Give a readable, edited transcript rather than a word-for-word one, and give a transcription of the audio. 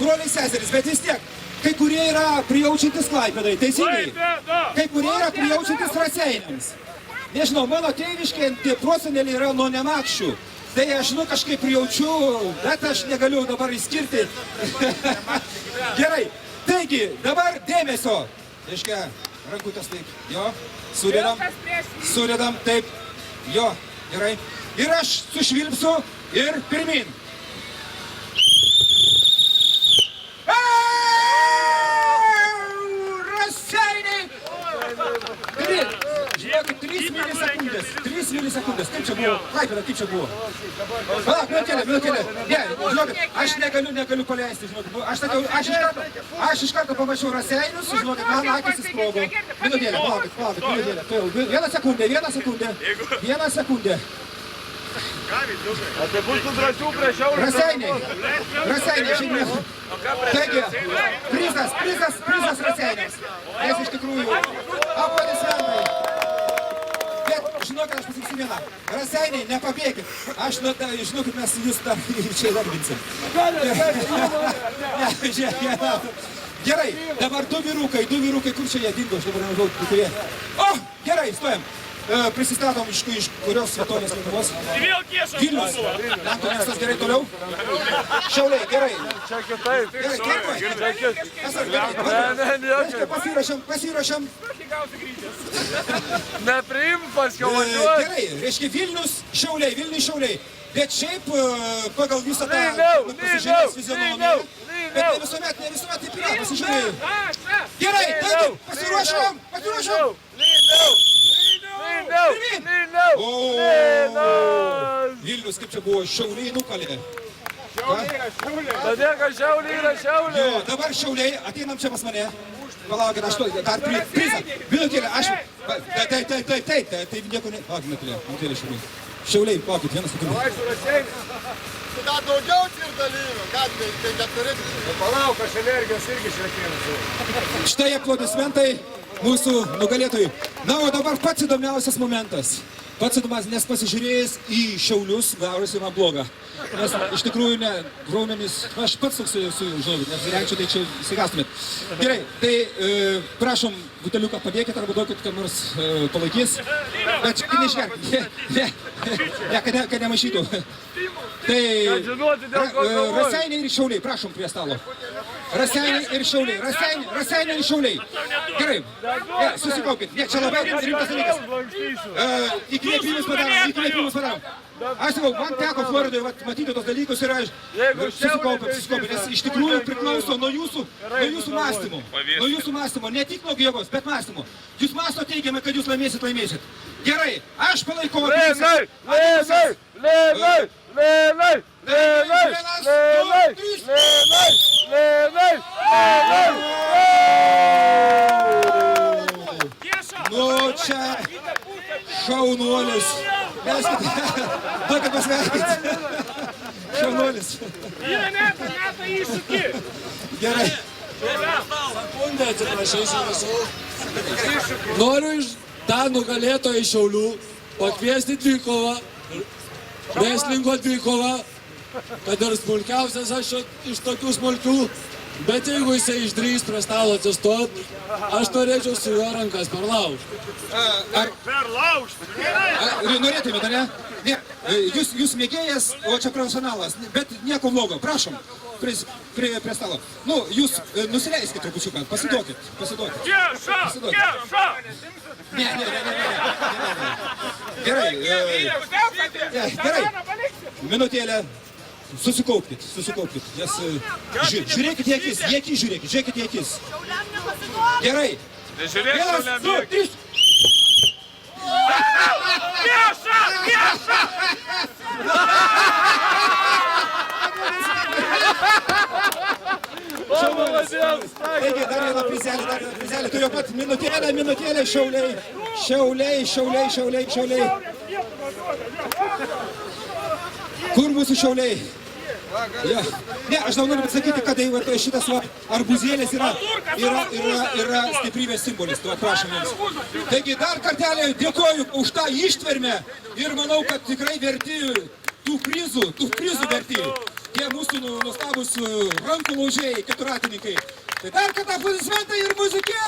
broliai seserys, bet vis tiek, kai kurie yra prijaučiantis Klaipėdai, teisingai. Kai kurie yra prijaučiantis Raseiniams. Nežinau, mano tėviškė, tie proseneliai yra nuo Nemakščių. Tai aš, kažkaip prijaučiu, bet aš negaliu dabar įskirti. Gerai, taigi, dabar dėmesio. Reiškia, rankutės taip, jo, sudedam, taip, jo, gerai. Ir aš sušvilpsiu ir pirmin. Raseiniai! Žiūrėkit, 3 milisekundės. Kaip čia buvo? Klaipėda, kaip čia buvo? Palauk, minutėlė. Ne, žinokit, aš negaliu paleisti, žinokit. Aš iš karto pamačiau Raseinius, žinokit, man akis įsprogo. Minutėlė, palaukit, minutėlė. Vieną sekundę. O tai bus tų drąsių prie Šiaulio. Raseiniai, šiandien. Taigi, prizas Raseiniams. Nes iš tikrųjų, aplodismentai. Bet, žinokit, aš pasakysiu vieną. Raseiniai, nepabėkit. Aš, žinokit, mes jūs tam čia įdarbinsim. Gerai, dabar du vyrukai, kur čia jie dingo, aš dabar nežinau, kurie. O, gerai, stojam. Prisistatom iš kurios vietovės Lietuvos. Vilnius. Lenkų miestas, gerai, toliau. Šiauliai, gerai. Čia kitaip. Gerai, pasirašam. Nepriim paskiau važiuoti. Gerai, reiškia Vilnius, Šiauliai. Bet šiaip pagal visą tą pasižiūrės fizionomiją. Bet ne visuomet taip yra, pasižiūrėjau. Gerai, taigi, pasiruošam. Vilnius, kaip čia buvo, Šiauliai nukalė. Todėl, kad Šiauliai yra Šiauliai. Jo, dabar Šiauliai, ateinam čia pas mane. Palaukit, aš dar prizą. Minutėlė, aš... Taip, tai nieko ne... Palaukit, minutėlė Šiauliai. Šiauliai, palaukit, vieną sekundę. Tu dar daugiau ir dalyvių, kad tai neturit. Palauk, aš energijos irgi švietėsiu. Štai aplodismentai mūsų nugalėtojai. Na, o dabar pats įdomiausias momentas. Nes pasižiūrėjęs į Šiaulius, gavosi man bloga. Nes iš tikrųjų ne, raumenys, aš pats toks esu, žinau, nes reikčiau, tai čia įsigastumėt. Gerai, tai prašom, buteliuką padėkit arba duokit, kad nors palaikys. Bet čia neišgerkit, kad nemašytų. Tai Raseiniai ir Šiauliai, prašom prie stalo. Raseiniai ir Šiauliai. Gerai, susikaupkit. Ne, čia labai rimtas dalykas. Įkvėpimus padarom. Aš sakau, man teko Floridoje matyti tos dalykus ir aš susikaupėt, nes iš tikrųjų priklauso nuo jūsų mąstymo. Ne tik nuo jėgos, bet mąstymo. Jūs mąsto teigiamai, kad jūs laimėsit. Gerai, aš palaikau. Nu čia šaunuolis. Duokit pasveikinti. Šaunuolis. Meta iššūkį. Gerai. Sekundę atsiprašysiu visų. Noriu iš tą nugalėtoją iš Šiaulių pakviesti dvikovą, wrestlingo dvikovą, kad ir smulkiausias aš iš tokių smulkių, bet jeigu jisai išdrįs prie stalo atsistot, aš norėčiau su juo rankas perlaužti. Norėtumėte, ne? Ne, jūs mėgėjas, o čia profesionalas, bet nieko blogo, prašom, prie stalo. Nu, jūs nusileiskit trupučiuką, pasiduokit. Tieša! Ne. Gerai, minutėlę, susikaupkit. Žiūrėkit į akis, Gerai. Žiūrėk, 1, 2, 3. Tieša! Taigi, dar vieną prizelį, tu jau pat minutėlę, Šiauliai. Kur mūsų Šiauliai? Ne, aš noriu pasakyti, kad šitas arbuzėlis yra stiprybės simbolis, tu prašom jums. Taigi dar kartelį dėkoju už tą ištvermę ir manau, kad tikrai verti tų prizų verti. tie mūsų nuostabus rankų laužėjai, keturatininkai. Tai dar kartą aplodismentai ir muzikė!